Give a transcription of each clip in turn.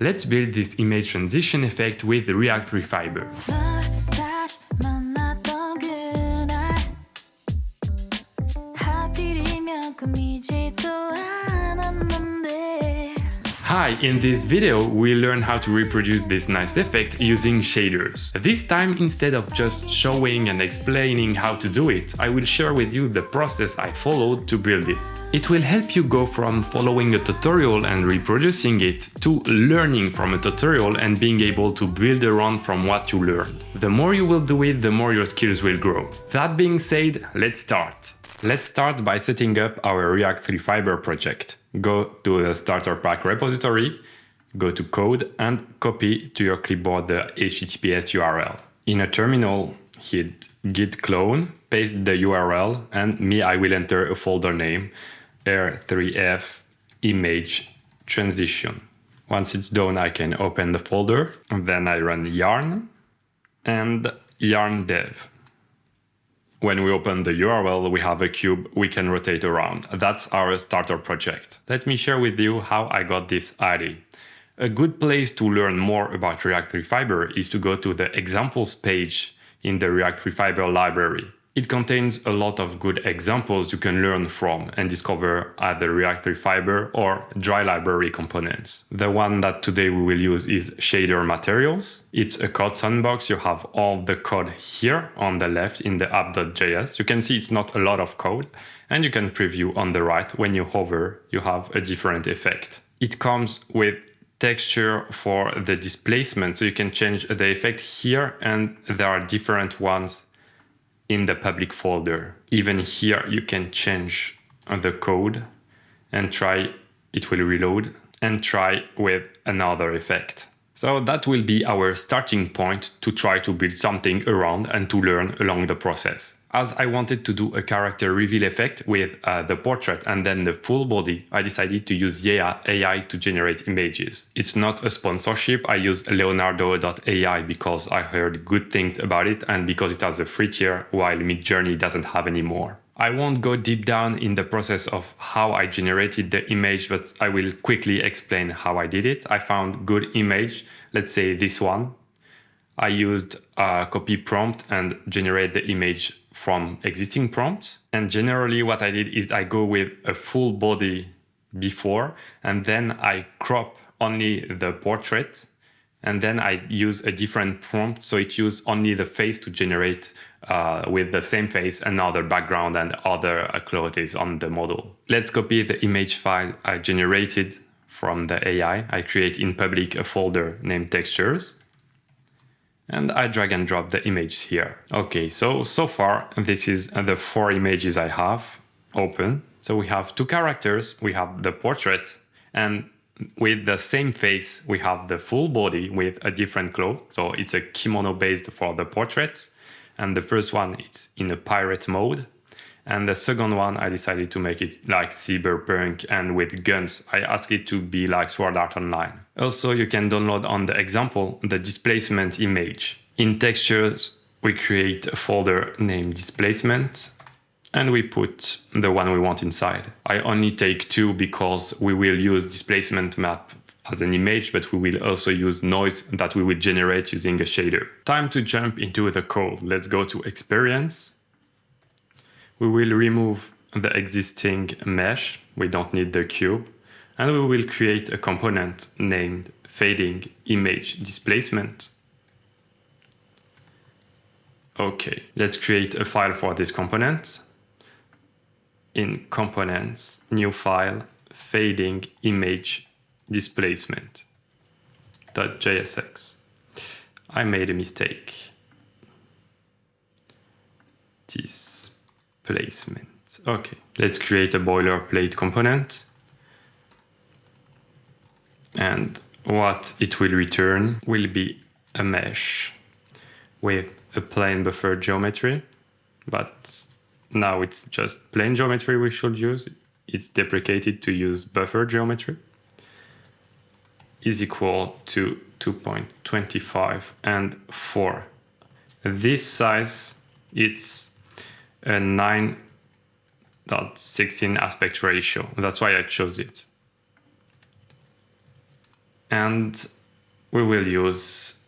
Let's build this image transition effect with React Refiber. Hi, in this video we'll learn how to reproduce this nice effect using shaders. This time, instead of just showing and explaining how to do it, I will share with you the process I followed to build it. It will help you go from following a tutorial and reproducing it to learning from a tutorial and being able to build around from what you learned. The more you will do it, the more your skills will grow. That being said, let's start. Let's start by setting up our React Refiber project. Go to the starter pack repository, go to code and copy to your clipboard the HTTPS URL. In a terminal, hit git clone, paste the URL, and I will enter a folder name, R3F image transition. Once it's done, I can open the folder, and then I run yarn and yarn dev. When we open the URL, we have a cube we can rotate around. That's our starter project. Let me share with you how I got this idea. A good place to learn more about React Refiber is to go to the examples page in the React Refiber library. It contains a lot of good examples you can learn from and discover either React Refiber or Drei library components. The one that today we will use is shaderMaterials. It's a code sandbox. You have all the code here on the left in the app.js. You can see it's not a lot of code, and you can preview on the right. When you hover, you have a different effect. It comes with texture for the displacement, so you can change the effect here, and there are different ones in the public folder. Even here you can change the code and try, it will reload, and try with another effect. So that will be our starting point to try to build something around and to learn along the process. As I wanted to do a character reveal effect with the portrait and then the full body, I decided to use AI to generate images. It's not a sponsorship. I used Leonardo AI because I heard good things about it and because it has a free tier while Midjourney doesn't have any more. I won't go deep down in the process of how I generated the image, but I will quickly explain how I did it. I found good image, let's say this one. I used a copy prompt and generate the image from existing prompts. And generally what I did is I go with a full body before, and then I crop only the portrait, and then I use a different prompt. So it used only the face to generate with the same face, another background and other clothes on the model. Let's copy the image file I generated from the AI. I create in public a folder named textures. And I drag and drop the image here. Okay, so far, this is the 4 images I have open. So we have 2 characters, we have the portrait, and with the same face, we have the full body with a different clothes. So it's a kimono based for the portraits. And the first one, it's in a pirate mode. And the second one, I decided to make it like cyberpunk and with guns. I asked it to be like Sword Art Online. Also, you can download on the example the displacement image. In textures, we create a folder named displacement and we put the one we want inside. I only take 2 because we will use displacement map as an image, but we will also use noise that we will generate using a shader. Time to jump into the code. Let's go to experience. We will remove the existing mesh. We don't need the cube. And we will create a component named fading image displacement. Okay, let's create a file for this component. In components, new file, fading image displacement.jsx. I made a mistake. Displacement. Okay, let's create a boilerplate component. And what it will return will be a mesh with a plain buffer geometry, but now it's just plain geometry we should use. It's deprecated to use buffer geometry. Is equal to 2.25 and 4. This size, it's a 9.16 aspect ratio. That's why I chose it. and we will use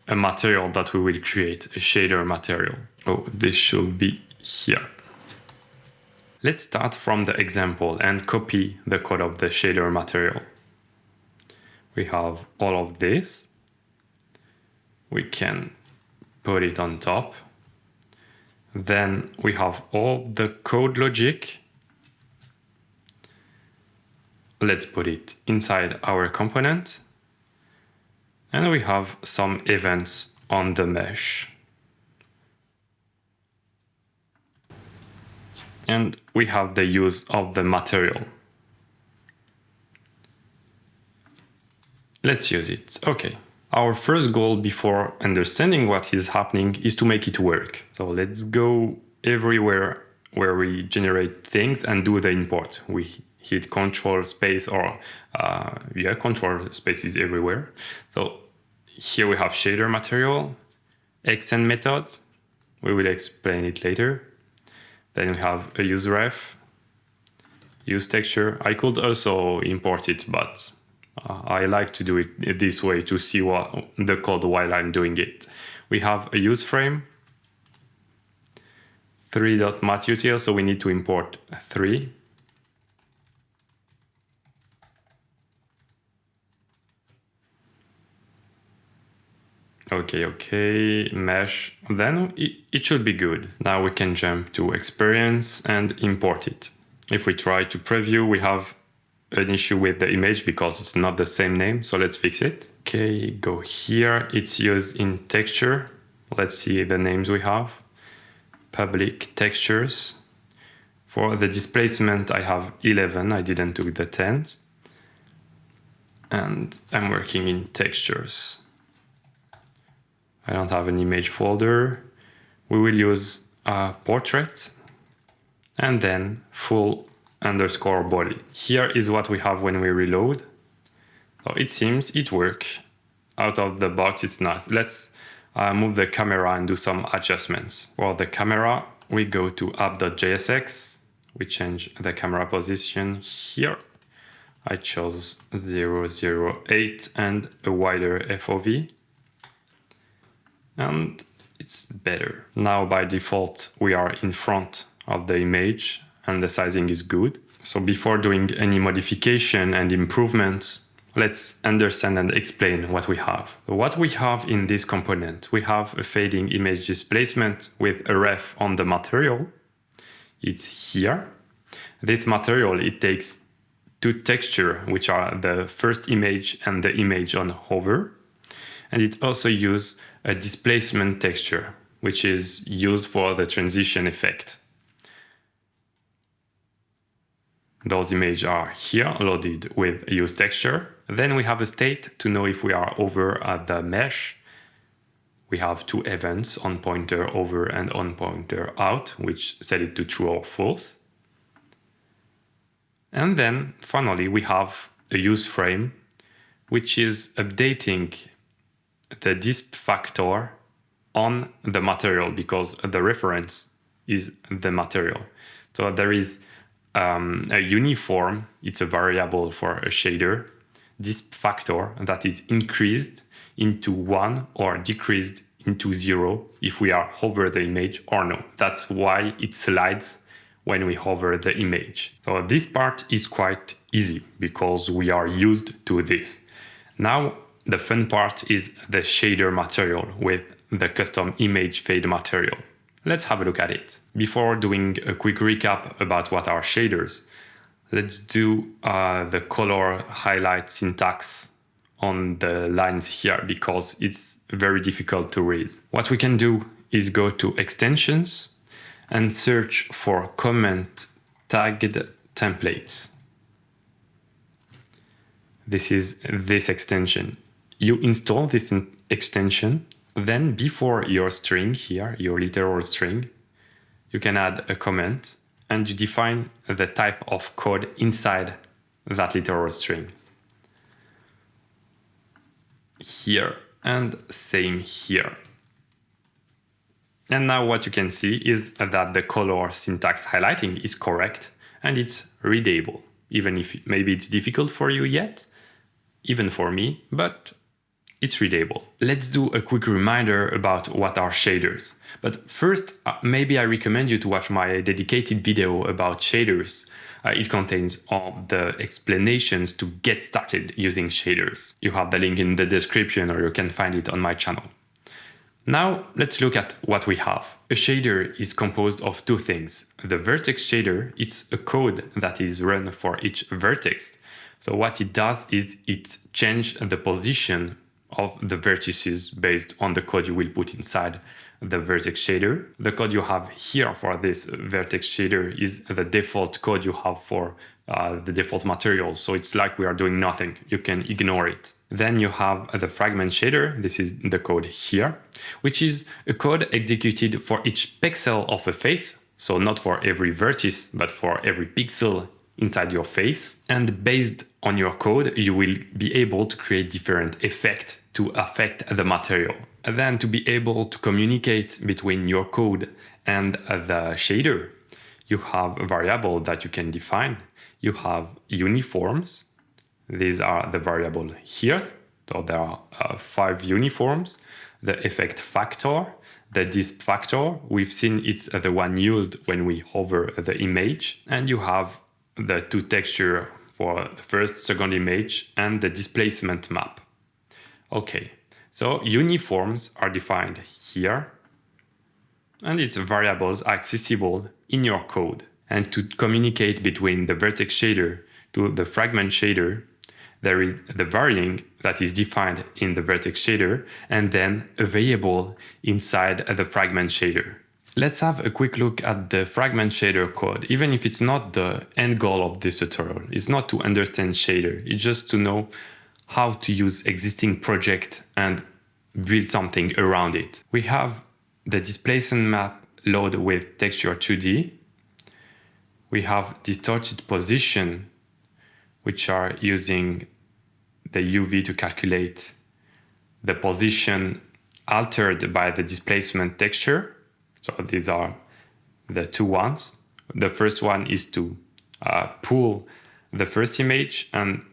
a material that we will create, a shader material. Oh, this should be here. Let's start from the example and copy the code of the shader material. We have all of this. We can put it on top. Then we have all the code logic. Let's put it inside our component. And we have some events on the mesh. And we have the use of the material. Let's use it. Okay. Our first goal before understanding what is happening is to make it work. So let's go everywhere where we generate things and do the import. We hit control space or control space is everywhere. So here we have shader material, extend method. We will explain it later. Then we have a use ref, use texture. I could also import it, but I like to do it this way to see what the code while I'm doing it. We have a use frame, three.Maath, so we need to import 3. Okay, mesh, then it should be good. Now we can jump to experience and import it. If we try to preview, we have an issue with the image because it's not the same name, so let's fix it. Okay, go here, it's used in texture. Let's see the names we have. Public textures. For the displacement, I have 11, I didn't do the 10s. And I'm working in textures. I don't have an image folder. We will use a portrait and then full underscore body. Here is what we have when we reload. So it seems it works. Out of the box, it's nice. Let's move the camera and do some adjustments. For the camera, we go to app.jsx. We change the camera position here. I chose 008 and a wider FOV. And it's better. Now by default, we are in front of the image and the sizing is good. So before doing any modification and improvements, let's understand and explain what we have. So what we have in this component, we have a fading image displacement with a ref on the material. It's here. This material, it takes 2 textures, which are the first image and the image on hover. And it also uses a displacement texture, which is used for the transition effect. Those images are here loaded with use texture. Then we have a state to know if we are over at the mesh. We have 2 events, on pointer over and on pointer out, which set it to true or false. And then finally we have a use frame, which is updating the disp factor on the material because the reference is the material. So there is a uniform, it's a variable for a shader, disp factor that is increased into 1 or decreased into 0 if we are hover the image or no. That's why it slides when we hover the image. So this part is quite easy because we are used to this. Now the fun part is the shader material with the custom image fade material. Let's have a look at it. Before doing a quick recap about what are shaders, let's do the color highlight syntax on the lines here because it's very difficult to read. What we can do is go to extensions and search for comment tagged templates. This is this extension. You install this extension, then before your string here, your literal string, you can add a comment and you define the type of code inside that literal string. Here and same here. And now what you can see is that the color syntax highlighting is correct and it's readable. Even if maybe it's difficult for you yet, even for me, but it's readable. Let's do a quick reminder about what are shaders. But first, maybe I recommend you to watch my dedicated video about shaders. It contains all the explanations to get started using shaders. You have the link in the description, or you can find it on my channel. Now let's look at what we have. A shader is composed of two things. The vertex shader, it's a code that is run for each vertex. So what it does is it changes the position of the vertices based on the code you will put inside the vertex shader. The code you have here for this vertex shader is the default code you have for the default material. So it's like we are doing nothing. You can ignore it. Then you have the fragment shader. This is the code here, which is a code executed for each pixel of a face. So not for every vertex, but for every pixel inside your face. And based on your code, you will be able to create different effects to affect the material. And then to be able to communicate between your code and the shader, you have a variable that you can define. You have uniforms. These are the variable here. So there are 5 uniforms. The effect factor, the disp factor, we've seen it's the one used when we hover the image. And you have the 2 texture for the first, second image, and the displacement map. Okay, so uniforms are defined here, and its variables are accessible in your code. And to communicate between the vertex shader to the fragment shader, there is the varying that is defined in the vertex shader and then available inside the fragment shader. Let's have a quick look at the fragment shader code, even if it's not the end goal of this tutorial. It's not to understand shader, it's just to know how to use existing project and build something around it. We have the displacement map load with texture 2D. We have distorted position, which are using the UV to calculate the position altered by the displacement texture. So these are the 2 ones. The first one is to pull the first image, and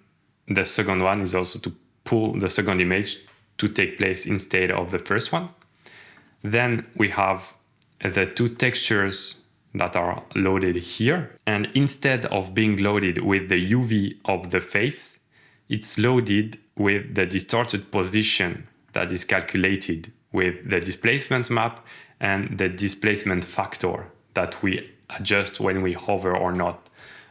the second one is also to pull the second image to take place instead of the first one. Then we have the 2 textures that are loaded here. And instead of being loaded with the UV of the face, it's loaded with the distorted position that is calculated with the displacement map and the displacement factor that we adjust when we hover or not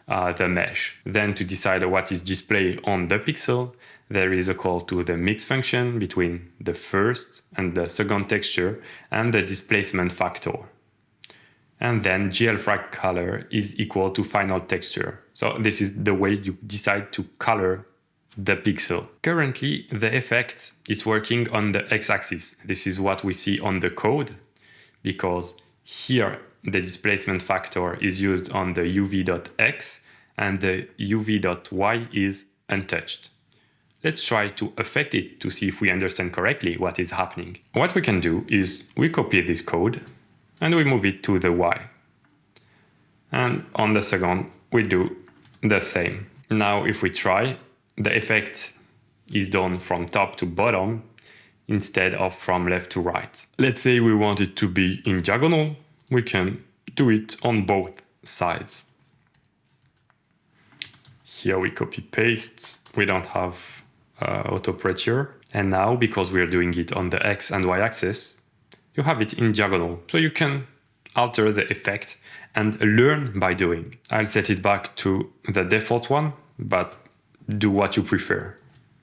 the mesh. Then to decide what is displayed on the pixel, there is a call to the mix function between the first and the second texture and the displacement factor. And then glFrag color is equal to final texture. So this is the way you decide to color the pixel. Currently, the effect is working on the x-axis. This is what we see on the code, because here the displacement factor is used on the uv.x and the uv.y is untouched. Let's try to affect it to see if we understand correctly what is happening. What we can do is we copy this code and we move it to the y. And on the second, we do the same. Now, if we try, the effect is done from top to bottom instead of from left to right. Let's say we want it to be in diagonal. We can do it on both sides. Here we copy paste. We don't have auto pressure. And now, because we are doing it on the X and Y axis, you have it in diagonal. So you can alter the effect and learn by doing. I'll set it back to the default one, but do what you prefer.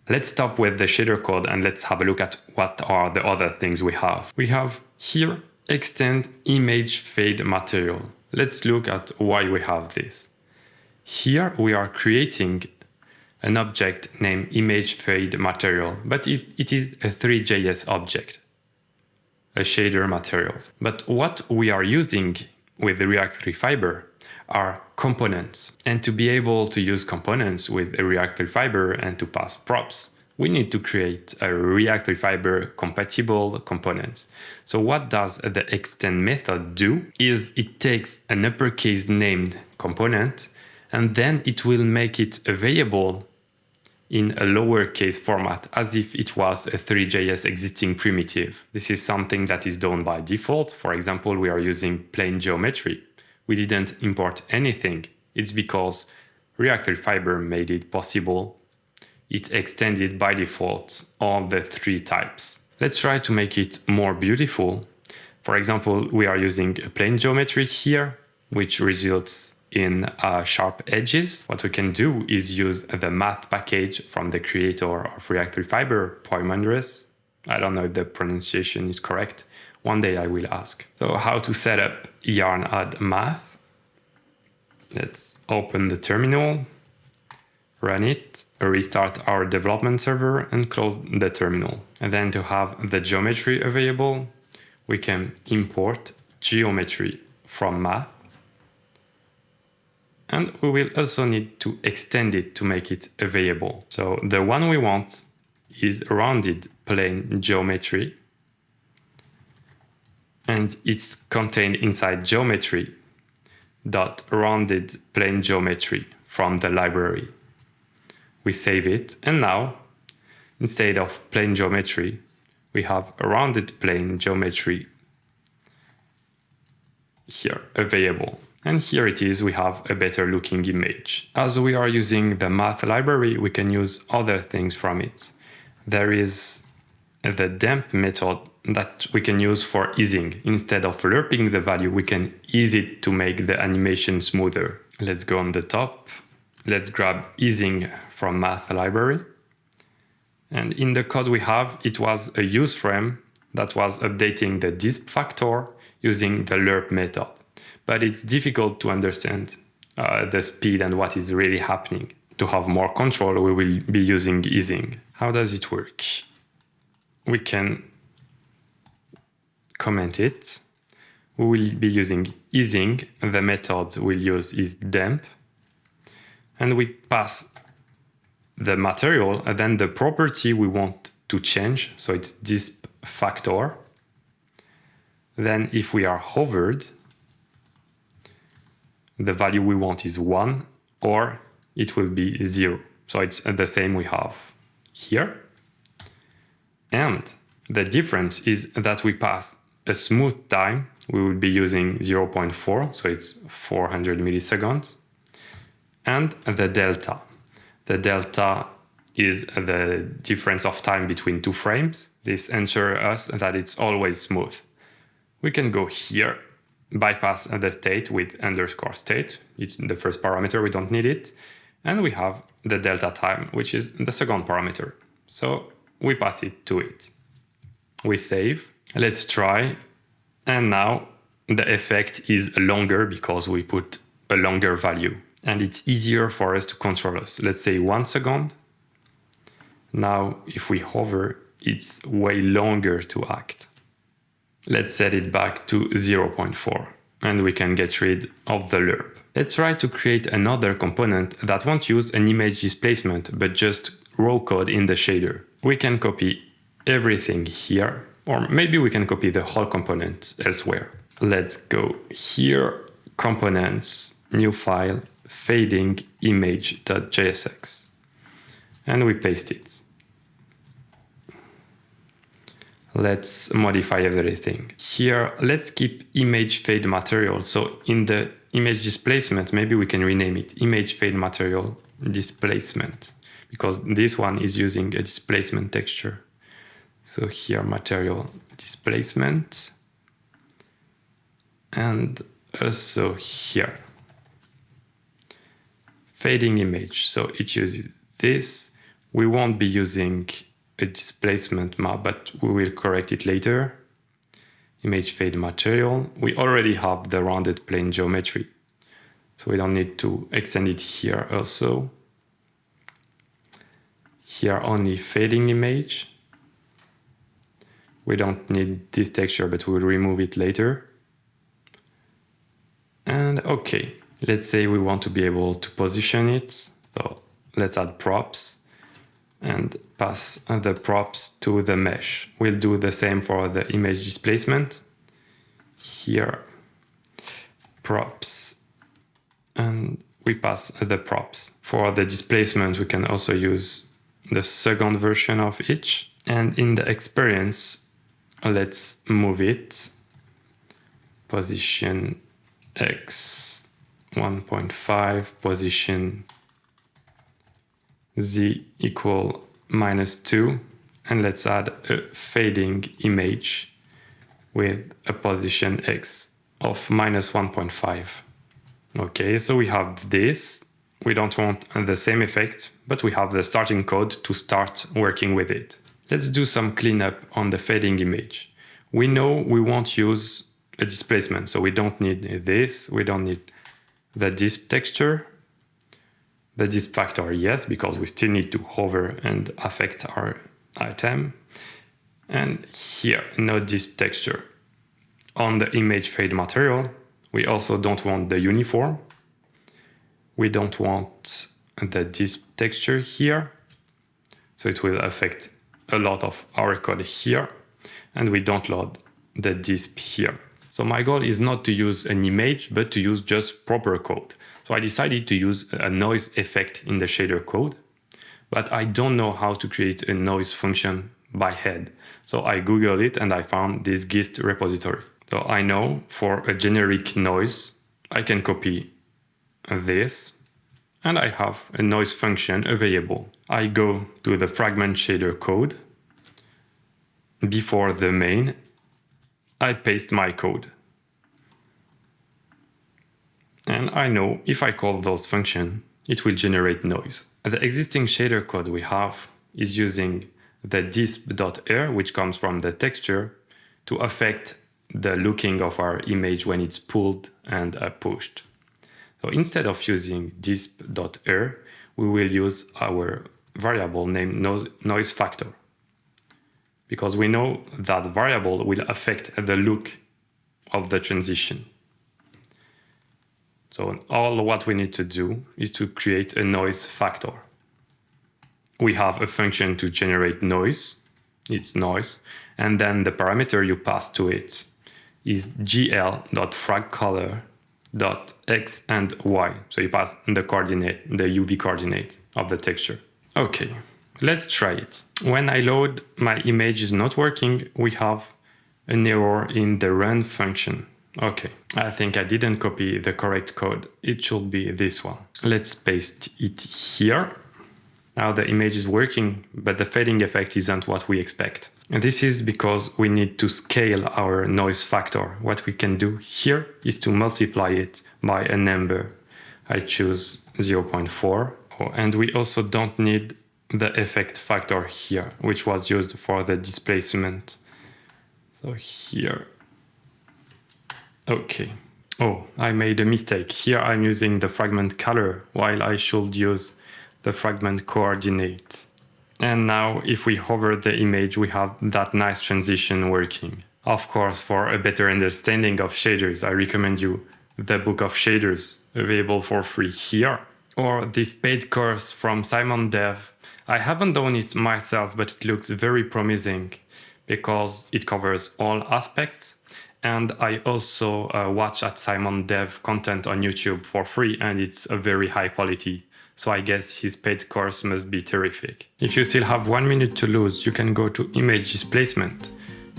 Let's stop with the shader code and let's have a look at what are the other things we have. We have here extend image fade material. Let's look at why we have this. Here we are creating an object named image fade material, but it is a Three.js object, a shader material. But what we are using with the React 3 Fiber are components. And to be able to use components with a React 3 Fiber and to pass props, we need to create a React 3 Fiber compatible components. So what does the extend method do is it takes an uppercase named component and then it will make it available in a lowercase format, as if it was a Three.js existing primitive. This is something that is done by default. For example, we are using plain geometry. We didn't import anything. It's because React Fiber made it possible. It extended by default all the three types. Let's try to make it more beautiful. For example, we are using a plain geometry here, which results in sharp edges. What we can do is use the Maath package from the creator of React Fiber, Poimandres. I don't know if the pronunciation is correct. One day I will ask. So how to set up yarn add Maath. Let's open the terminal, run it, restart our development server and close the terminal. And then to have the geometry available, we can import geometry from Maath. And we will also need to extend it to make it available. So the one we want is rounded plane geometry. And it's contained inside geometry dot rounded plane geometry from the library. We save it, and now instead of plane geometry, we have a rounded plane geometry here available. And here it is, we have a better looking image. As we are using the Maath library, we can use other things from it. There is the damp method that we can use for easing. Instead of lerping the value, we can ease it to make the animation smoother. Let's go on the top. Let's grab easing from Maath library. And in the code we have, it was a use frame that was updating the disp factor using the lerp method. But it's difficult to understand the speed and what is really happening. To have more control, we will be using easing. How does it work? We can comment it. We will be using easing. The method we'll use is damp. And we pass the material and then the property we want to change. So it's disp factor. Then if we are hovered, the value we want is 1 or it will be 0. So it's the same we have here. And the difference is that we pass a smooth time. We will be using 0.4, so it's 400 milliseconds. And the delta. The delta is the difference of time between two frames. This ensures us that it's always smooth. We can go here, bypass the state with underscore state. It's the first parameter, we don't need it. And we have the delta time, which is the second parameter. So we pass it to it. We save. Let's try. And now the effect is longer because we put a longer value. And it's easier for us to control us. Let's say 1 second. Now, if we hover, it's way longer to act. Let's set it back to 0.4 and we can get rid of the lerp. Let's try to create another component that won't use an image displacement, but just raw code in the shader. We can copy everything here, or maybe we can copy the whole component elsewhere. Let's go here, components, new file, fading image.jsx, and we paste it. Let's modify everything. Here, let's keep image fade material. So in the image displacement, maybe we can rename it image fade material displacement, because this one is using a displacement texture. So here, material displacement, and also here, fading image. So it uses this. We won't be using a displacement map, but we will correct it later. Image fade material. We already have the rounded plane geometry, so we don't need to extend it here also. Here only fading image. We don't need this texture, but we'll remove it later. And okay, let's say we want to be able to position it. So let's add props and pass the props to the mesh. We'll do the same for the image displacement. Here, props, and we pass the props. For the displacement, we can also use the second version of each. And in the experience, let's move it. Position X 1.5, position Z equal -2. And let's add a fading image with a position X of -1.5. Okay, so we have this. We don't want the same effect, but we have the starting code to start working with it. Let's do some cleanup on the fading image. We know we won't use a displacement, so we don't need this. We don't need the disp texture. The disp factor, yes, because we still need to hover and affect our item. And here, no disp texture. On the image fade material, we also don't want the uniform. We don't want the disp texture here. So it will affect a lot of our code here. And we don't load the disp here. So my goal is not to use an image, but to use just proper code. So I decided to use a noise effect in the shader code, but I don't know how to create a noise function by head. So I Googled it and I found this Git repository. So I know for a generic noise, I can copy this and I have a noise function available. I go to the fragment shader code. Before the main, I paste my code. And I know if I call those functions, it will generate noise. The existing shader code we have is using the disp.air, which comes from the texture, to affect the looking of our image when it's pulled and pushed. So instead of using disp.air, we will use our variable named noise factor, because we know that variable will affect the look of the transition. So all what we need to do is to create a noise factor. We have a function to generate noise, it's noise, and then the parameter you pass to it is gl.fragColor.x and y. So you pass the coordinate, the UV coordinate of the texture. Okay, let's try it. When I load, my image is not working. We have an error in the run function. Okay, I think I didn't copy the correct code. It should be this one. Let's paste it here. Now the image is working, but the fading effect isn't what we expect. And this is because we need to scale our noise factor. What we can do here is to multiply it by a number. I choose 0.4. And we also don't need the effect factor here, which was used for the displacement. So here. Okay. Oh, I made a mistake. Here I'm using the fragment color while I should use the fragment coordinate. And now if we hover the image, we have that nice transition working. Of course, for a better understanding of shaders, I recommend you the book of shaders, available for free here, or this paid course from Simon Dev. I haven't done it myself, but it looks very promising because it covers all aspects. And I also watch at Simon Dev content on YouTube for free, and it's a very high quality. So I guess his paid course must be terrific. If you still have 1 minute to lose, you can go to image displacement,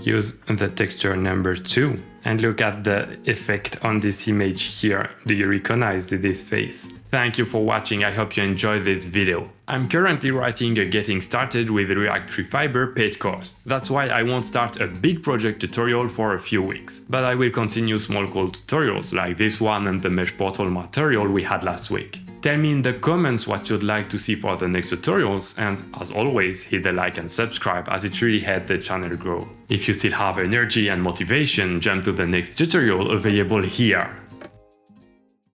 use the texture number 2, and look at the effect on this image here. Do you recognize this face? Thank you for watching, I hope you enjoyed this video. I'm currently writing a Getting Started with React 3 Fiber paid course. That's why I won't start a big project tutorial for a few weeks. But I will continue small code tutorials like this one and the mesh portal material we had last week. Tell me in the comments what you'd like to see for the next tutorials, and as always, hit the like and subscribe as it really helps the channel grow. If you still have energy and motivation, jump to the next tutorial available here.